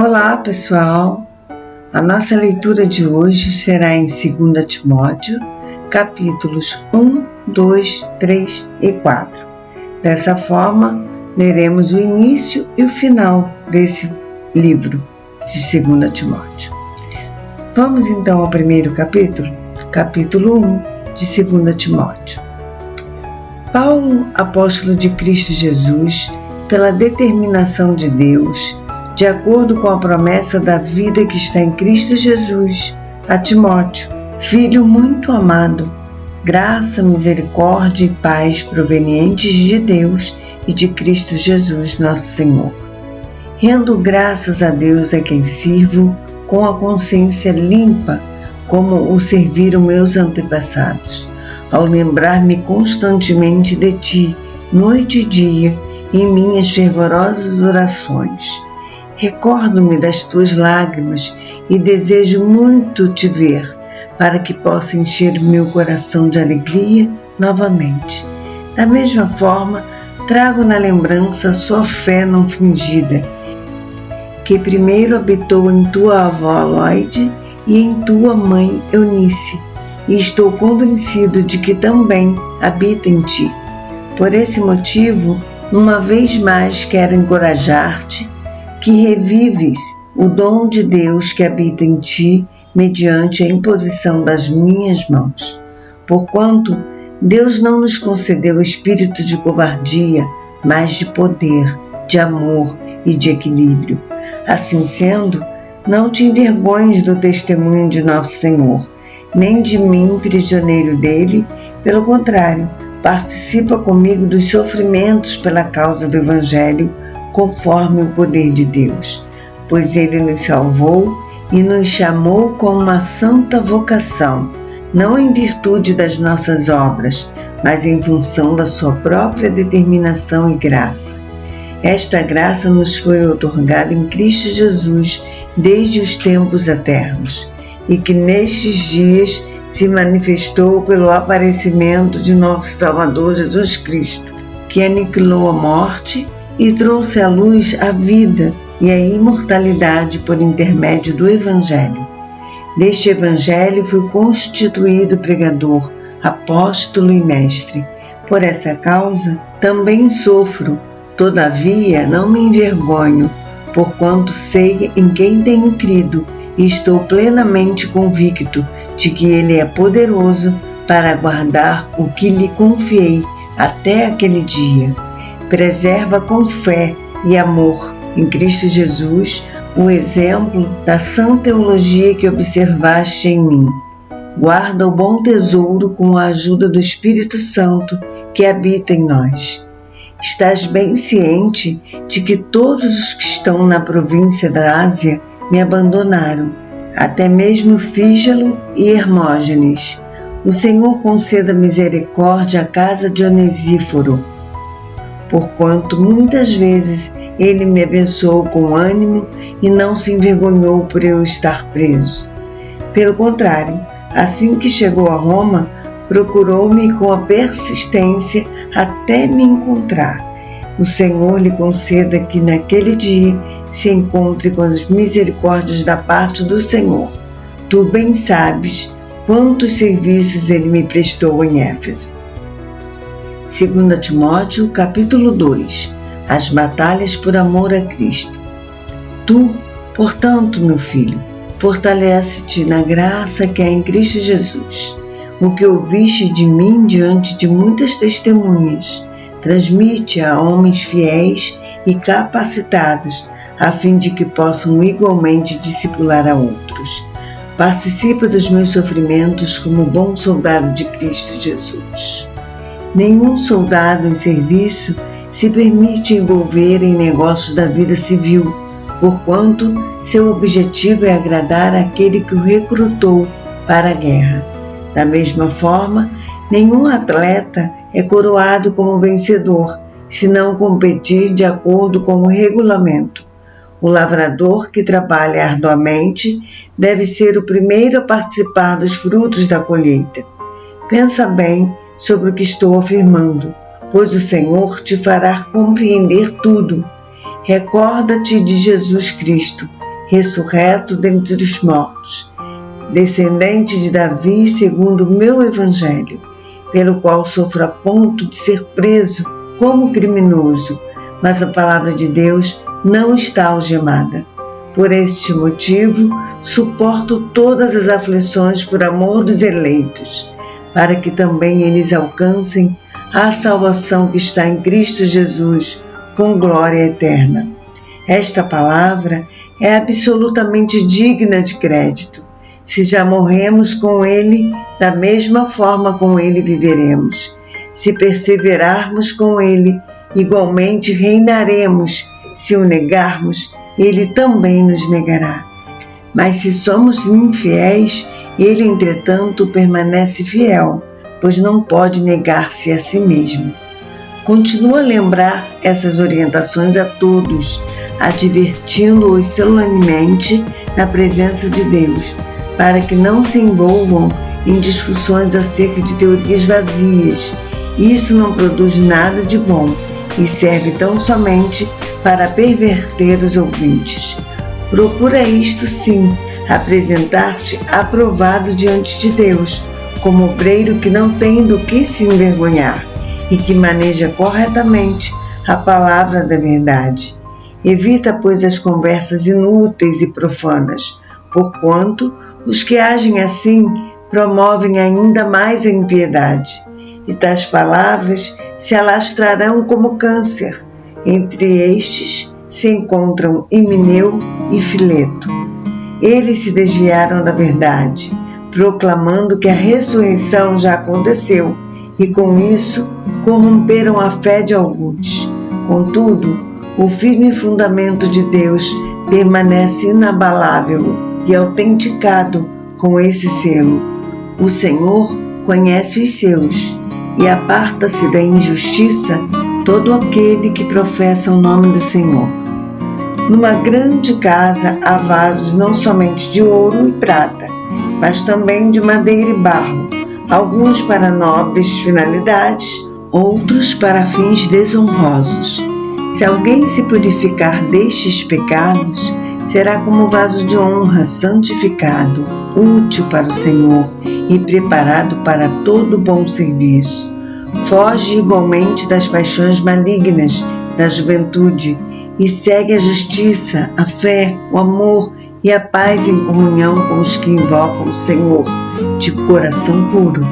Olá, pessoal! A nossa leitura de hoje será em 2 Timóteo, capítulos 1, 2, 3 e 4. Dessa forma, leremos o início e o final desse livro de 2 Timóteo. Vamos então ao primeiro capítulo, capítulo 1 de 2 Timóteo. Paulo, apóstolo de Cristo Jesus, pela determinação de Deus, de acordo com a promessa da vida que está em Cristo Jesus, a Timóteo, filho muito amado, graça, misericórdia e paz provenientes de Deus e de Cristo Jesus, nosso Senhor. Rendo graças a Deus a quem sirvo com a consciência limpa, como o serviram meus antepassados, ao lembrar-me constantemente de ti, noite e dia, em minhas fervorosas orações. Recordo-me das tuas lágrimas e desejo muito te ver, para que possa encher meu coração de alegria novamente. Da mesma forma, trago na lembrança a sua fé não fingida, que primeiro habitou em tua avó Loide e em tua mãe Eunice, e estou convencido de que também habita em ti. Por esse motivo, uma vez mais quero encorajar-te, que revives o dom de Deus que habita em ti mediante a imposição das minhas mãos. Porquanto Deus não nos concedeu espírito de covardia, mas de poder, de amor e de equilíbrio. Assim sendo, não te envergonhes do testemunho de nosso Senhor, nem de mim, prisioneiro dele. Pelo contrário, participa comigo dos sofrimentos pela causa do Evangelho, conforme o poder de Deus, pois Ele nos salvou e nos chamou com uma santa vocação, não em virtude das nossas obras, mas em função da sua própria determinação e graça. Esta graça nos foi outorgada em Cristo Jesus desde os tempos eternos, e que nestes dias se manifestou pelo aparecimento de nosso Salvador Jesus Cristo, que aniquilou a morte e trouxe à luz a vida e a imortalidade por intermédio do Evangelho. Deste Evangelho fui constituído pregador, apóstolo e mestre. Por essa causa também sofro, todavia não me envergonho, porquanto sei em quem tenho crido e estou plenamente convicto de que Ele é poderoso para guardar o que lhe confiei até aquele dia. Preserva com fé e amor em Cristo Jesus o exemplo da sã teologia que observaste em mim. Guarda o bom tesouro com a ajuda do Espírito Santo que habita em nós. Estás bem ciente de que todos os que estão na província da Ásia me abandonaram, até mesmo Fígelo e Hermógenes. O Senhor conceda misericórdia à casa de Onesíforo, porquanto muitas vezes ele me abençoou com ânimo e não se envergonhou por eu estar preso. Pelo contrário, assim que chegou a Roma, procurou-me com a persistência até me encontrar. O Senhor lhe conceda que naquele dia se encontre com as misericórdias da parte do Senhor. Tu bem sabes quantos serviços ele me prestou em Éfeso. 2 Timóteo, capítulo 2. As batalhas por amor a Cristo. Tu, portanto, meu filho, fortalece-te na graça que há em Cristo Jesus. O que ouviste de mim diante de muitas testemunhas, transmite a homens fiéis e capacitados, a fim de que possam igualmente discipular a outros. Participa dos meus sofrimentos como bom soldado de Cristo Jesus. Nenhum soldado em serviço se permite envolver em negócios da vida civil, porquanto seu objetivo é agradar aquele que o recrutou para a guerra. Da mesma forma, nenhum atleta é coroado como vencedor, se não competir de acordo com o regulamento. O lavrador que trabalha arduamente deve ser o primeiro a participar dos frutos da colheita. Pensa bem sobre o que estou afirmando, pois o Senhor te fará compreender tudo. Recorda-te de Jesus Cristo, ressurreto dentre os mortos, descendente de Davi segundo o meu evangelho, pelo qual sofro a ponto de ser preso como criminoso, mas a palavra de Deus não está algemada. Por este motivo, suporto todas as aflições por amor dos eleitos, para que também eles alcancem a salvação que está em Cristo Jesus, com glória eterna. Esta palavra é absolutamente digna de crédito. Se já morremos com Ele, da mesma forma com Ele viveremos. Se perseverarmos com Ele, igualmente reinaremos. Se o negarmos, Ele também nos negará. Mas se somos infiéis, Ele, entretanto, permanece fiel, pois não pode negar-se a si mesmo. Continua a lembrar essas orientações a todos, advertindo-os solenemente na presença de Deus, para que não se envolvam em discussões acerca de teorias vazias. Isso não produz nada de bom e serve tão somente para perverter os ouvintes. Procura isto sim, apresentar-te aprovado diante de Deus, como obreiro que não tem do que se envergonhar e que maneja corretamente a palavra da verdade. Evita, pois, as conversas inúteis e profanas, porquanto os que agem assim promovem ainda mais a impiedade, e tais palavras se alastrarão como câncer. Entre estes se encontram Himeneu e Fileto. Eles se desviaram da verdade, proclamando que a ressurreição já aconteceu, e com isso corromperam a fé de alguns. Contudo, o firme fundamento de Deus permanece inabalável e autenticado com esse selo: o Senhor conhece os seus, e aparta-se da injustiça todo aquele que professa o nome do Senhor. Numa grande casa há vasos não somente de ouro e prata, mas também de madeira e barro, alguns para nobres finalidades, outros para fins desonrosos. Se alguém se purificar destes pecados, será como vaso de honra, santificado, útil para o Senhor e preparado para todo bom serviço. Foge igualmente das paixões malignas da juventude e segue a justiça, a fé, o amor e a paz em comunhão com os que invocam o Senhor de coração puro.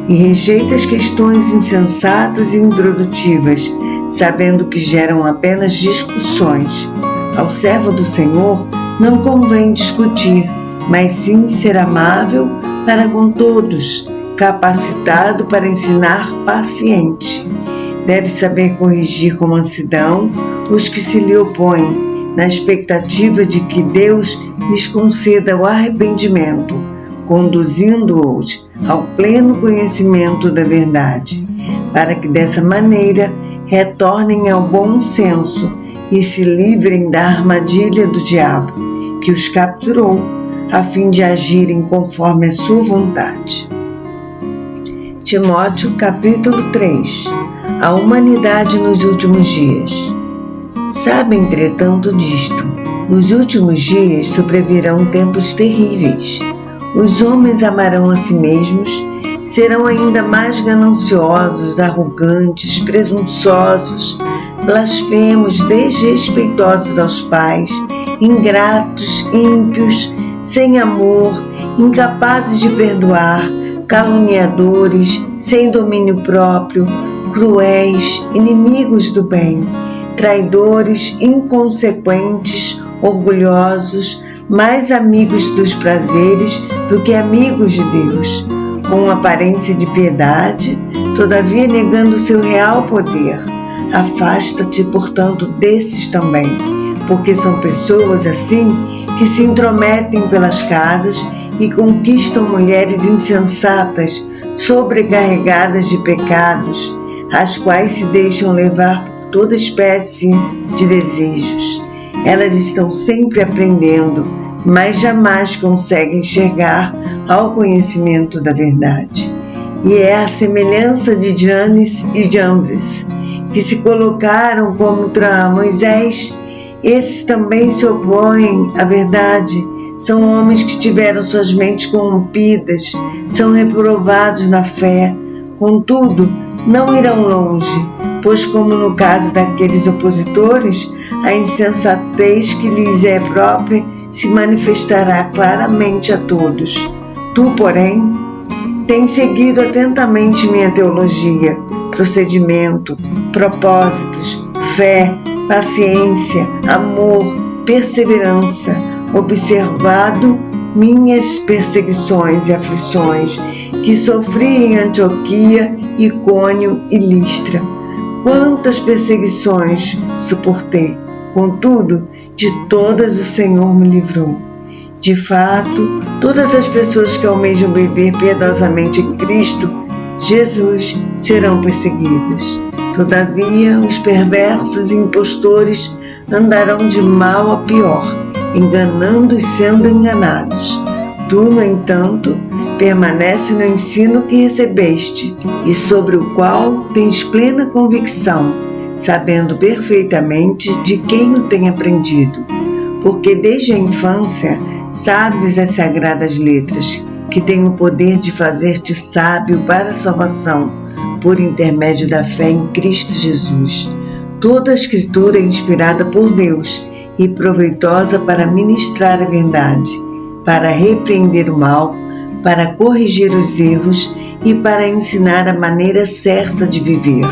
E rejeita as questões insensatas e improdutivas, sabendo que geram apenas discussões. Ao servo do Senhor não convém discutir, mas sim ser amável para com todos, capacitado para ensinar, paciente. Deve saber corrigir com mansidão os que se lhe opõem, na expectativa de que Deus lhes conceda o arrependimento, conduzindo-os ao pleno conhecimento da verdade, para que dessa maneira retornem ao bom senso e se livrem da armadilha do diabo, que os capturou, a fim de agirem conforme a sua vontade. Timóteo, capítulo 3. A humanidade nos últimos dias. Sabe, entretanto, disto: nos últimos dias sobrevirão tempos terríveis. Os homens amarão a si mesmos, serão ainda mais gananciosos, arrogantes, presunçosos, blasfemos, desrespeitosos aos pais, ingratos, ímpios, sem amor, incapazes de perdoar, caluniadores, sem domínio próprio, cruéis, inimigos do bem, traidores, inconsequentes, orgulhosos, mais amigos dos prazeres do que amigos de Deus, com aparência de piedade, todavia negando seu real poder. Afasta-te, portanto, desses também, porque são pessoas assim que se intrometem pelas casas e conquistam mulheres insensatas, sobrecarregadas de pecados, as quais se deixam levar por toda espécie de desejos. Elas estão sempre aprendendo, mas jamais conseguem chegar ao conhecimento da verdade. E é a semelhança de Janes e Jambres, que se colocaram contra Moisés Esses também se opõem à verdade. São homens que tiveram suas mentes corrompidas, são reprovados na fé. Contudo, não irão longe, pois, como no caso daqueles opositores, a insensatez que lhes é própria se manifestará claramente a todos. Tu, porém, tens seguido atentamente minha teologia, procedimento, propósitos, fé, paciência, amor, perseverança, observado minhas perseguições e aflições que sofri em Antioquia, Icônio e Listra. Quantas perseguições suportei, contudo, de todas o Senhor me livrou. De fato, todas as pessoas que almejam viver piedosamente em Cristo Jesus serão perseguidas. Todavia, os perversos e impostores andarão de mal a pior, enganando e sendo enganados. Tu, no entanto, permanece no ensino que recebeste e sobre o qual tens plena convicção, sabendo perfeitamente de quem o tem aprendido. Porque desde a infância sabes as sagradas letras, que têm o poder de fazer-te sábio para a salvação, por intermédio da fé em Cristo Jesus. Toda a Escritura é inspirada por Deus e proveitosa para ministrar a verdade, para repreender o mal, para corrigir os erros e para ensinar a maneira certa de viver,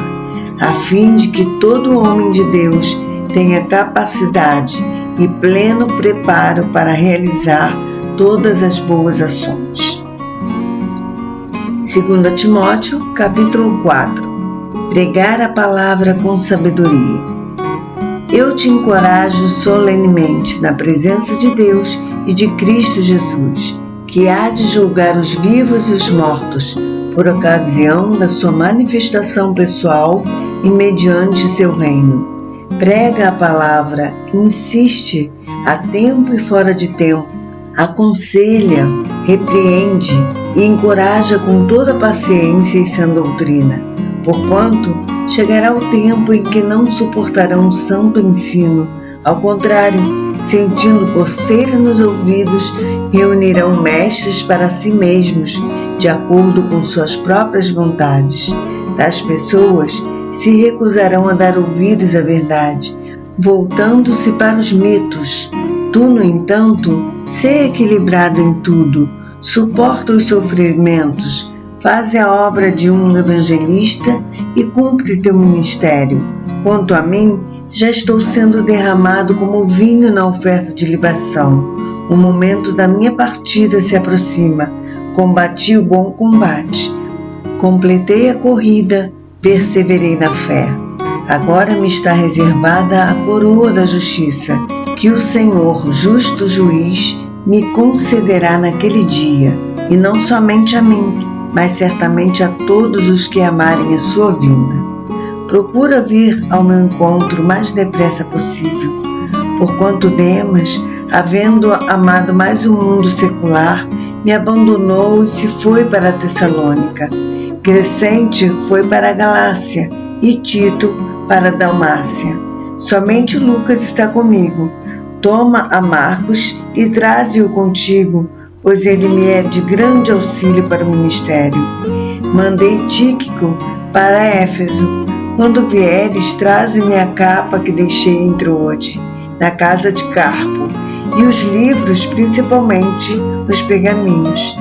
a fim de que todo homem de Deus tenha capacidade e pleno preparo para realizar todas as boas ações. 2 Timóteo, capítulo 4. Pregar a palavra com sabedoria. Eu te encorajo solenemente na presença de Deus e de Cristo Jesus, que há de julgar os vivos e os mortos, por ocasião da sua manifestação pessoal e mediante seu reino. Prega a palavra, insiste, a tempo e fora de tempo, aconselha, repreende e encoraja com toda paciência e sã doutrina, porquanto chegará o tempo em que não suportarão santo ensino, ao contrário, sentindo coceira nos ouvidos, reunirão mestres para si mesmos, de acordo com suas próprias vontades. Tais pessoas se recusarão a dar ouvidos à verdade, voltando-se para os mitos. Tu, no entanto, sê equilibrado em tudo, suporta os sofrimentos, faze a obra de um evangelista e cumpre teu ministério. Quanto a mim, já estou sendo derramado como vinho na oferta de libação. O momento da minha partida se aproxima. Combati o bom combate. Completei a corrida, perseverei na fé. Agora me está reservada a coroa da justiça, que o Senhor, justo juiz, me concederá naquele dia, e não somente a mim, mas certamente a todos os que amarem a sua vinda. Procura vir ao meu encontro o mais depressa possível, porquanto Demas, havendo amado mais o mundo secular, me abandonou e se foi para a Tessalônica. Crescente foi para a Galácia e Tito para a Dalmácia. Somente Lucas está comigo. Toma a Marcos e traze-o contigo, pois ele me é de grande auxílio para o ministério. Mandei Tíquico para Éfeso. Quando vieres, traze-me a capa que deixei em Troade, na casa de Carpo, e os livros, principalmente os pergaminhos.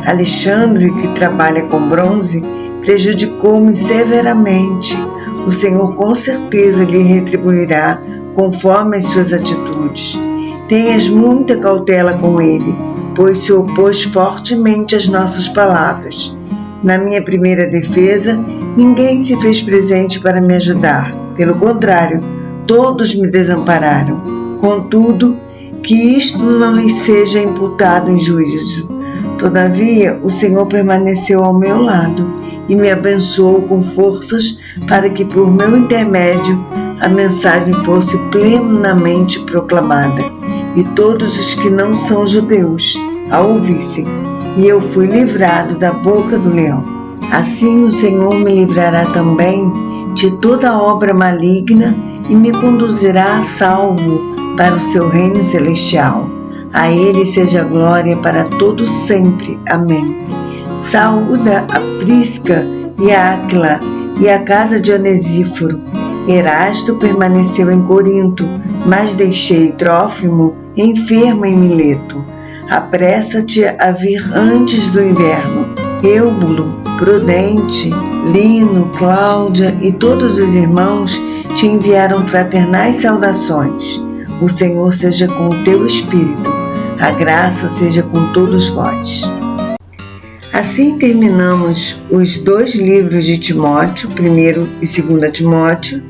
Alexandre, que trabalha com bronze, prejudicou-me severamente. O Senhor com certeza lhe retribuirá conforme as suas atitudes. Tenhas muita cautela com ele, pois se opôs fortemente às nossas palavras. Na minha primeira defesa, ninguém se fez presente para me ajudar. Pelo contrário, todos me desampararam. Contudo, que isto não lhes seja imputado em juízo. Todavia, o Senhor permaneceu ao meu lado e me abençoou com forças para que, por meu intermédio, a mensagem fosse plenamente proclamada, e todos os que não são judeus a ouvissem. E eu fui livrado da boca do leão. Assim o Senhor me livrará também de toda obra maligna e me conduzirá a salvo para o seu reino celestial. A Ele seja glória para todo sempre. Amém. Saúda a Prisca e a Áquila e a casa de Onesíforo. Erasto permaneceu em Corinto, mas deixei Trófimo enfermo em Mileto. Apressa-te a vir antes do inverno. Eúbulo, Prudente, Lino, Cláudia e todos os irmãos te enviaram fraternais saudações. O Senhor seja com o teu espírito. A graça seja com todos vós. Assim terminamos os 2 livros de Timóteo, 1º e 2º Timóteo,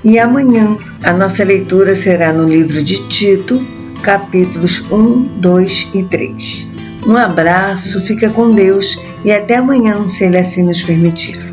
e amanhã a nossa leitura será no livro de Tito, capítulos 1, 2 e 3. Um abraço, fica com Deus e até amanhã, se Ele assim nos permitir.